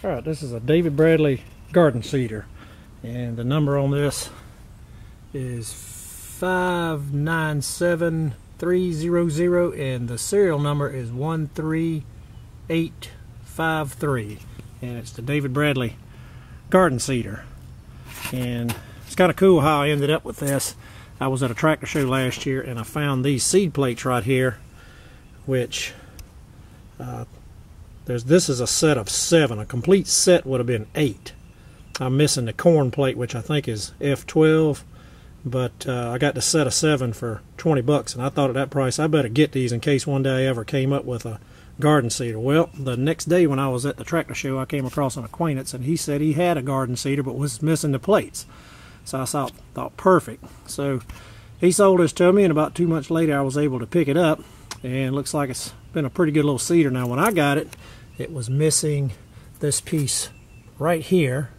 Alright, this is a David Bradley garden seeder, and the number on this is 597300, and the serial number is 13853, and it's the David Bradley garden seeder. And it's kind of cool how I ended up with this. I was at a tractor show last year and I found these seed plates right here, which this is a set of 7. A complete set would have been 8. I'm missing the corn plate, which I think is F12, but I got the set of 7 for 20 bucks, and I thought at that price I better get these in case one day I ever came up with a garden seeder. Well, the next day when I was at the tractor show, I came across an acquaintance, and he said he had a garden seeder but was missing the plates. So I thought perfect. So he sold this to me, and about 2 months later I was able to pick it up, and it looks like it's been a pretty good little seeder. Now when I got it, it was missing this piece right here,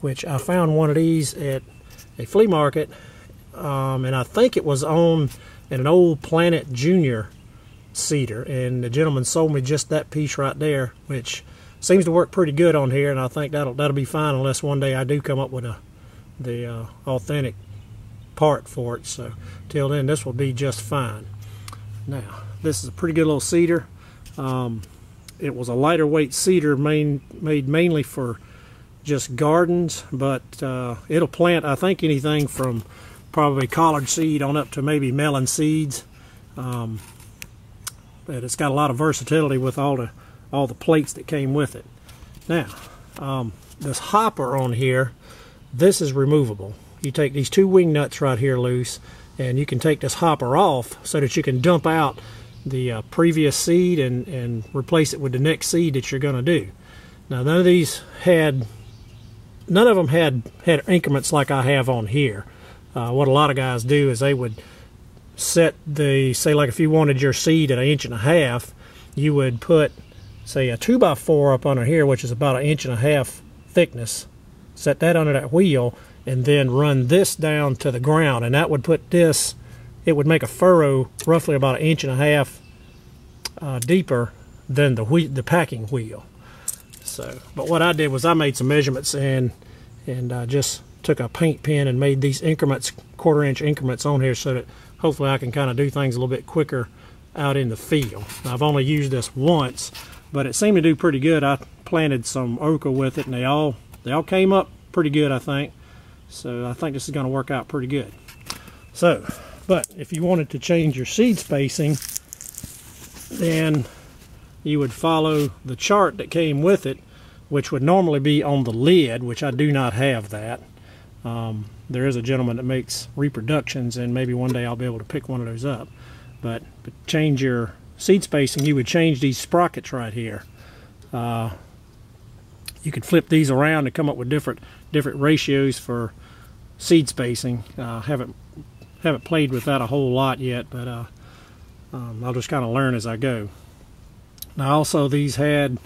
which I found one of these at a flea market, and I think it was on an old Planet Junior seeder, and the gentleman sold me just that piece right there, which seems to work pretty good on here, and I think that'll be fine unless one day I do come up with the authentic part for it. So till then, this will be just fine. Now this is a pretty good little seeder. It was a lighter weight seeder made mainly for just gardens, but it'll plant, I think, anything from probably collard seed on up to maybe melon seeds. But it's got a lot of versatility with all the plates that came with it. Now this hopper on here, this is removable. You take these 2 wing nuts right here loose, and you can take this hopper off so that you can dump out the previous seed and replace it with the next seed that you're going to do. Now none of them had increments like I have on here. What a lot of guys do is they would set say like if you wanted your seed at 1.5 inches, you would put, say, a 2x4 up under here, which is about 1.5 inches thickness. Set that under that wheel, and then run this down to the ground, and that would put this, it would make a furrow roughly about 1.5 inches deeper than the packing wheel. So, but what I did was I made some measurements and just took a paint pen and made these increments, 1/4 inch increments on here, so that hopefully I can kind of do things a little bit quicker out in the field. Now, I've only used this once, but it seemed to do pretty good. I planted some okra with it, and they all came up pretty good, I think. So I think this is going to work out pretty good. So, but if you wanted to change your seed spacing, then you would follow the chart that came with it, which would normally be on the lid, which I do not have that. There is a gentleman that makes reproductions, and maybe one day I'll be able to pick one of those up. But change your seed spacing, you would change these sprockets right here. You could flip these around to come up with different ratios for seed spacing. Haven't played with that a whole lot yet, but I'll just kind of learn as I go. Now also, these had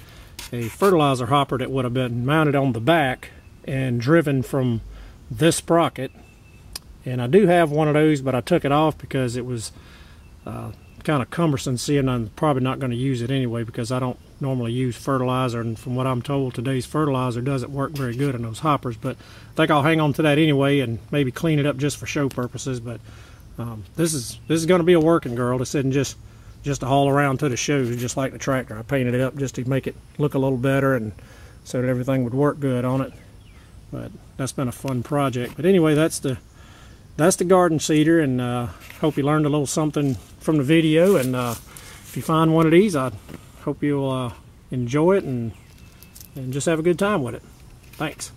a fertilizer hopper that would have been mounted on the back and driven from this sprocket, and I do have one of those, but I took it off because it was kind of cumbersome, and I'm probably not going to use it anyway because I don't normally use fertilizer, and from what I'm told, today's fertilizer doesn't work very good in those hoppers. But I think I'll hang on to that anyway and maybe clean it up just for show purposes. But this is going to be a working girl. This isn't just to haul around to the shows, just like the tractor. I painted it up just to make it look a little better and so that everything would work good on it. But that's been a fun project. But anyway, that's the garden seeder, and hope you learned a little something from the video. And if you find one of these, I hope you'll enjoy it and just have a good time with it. Thanks.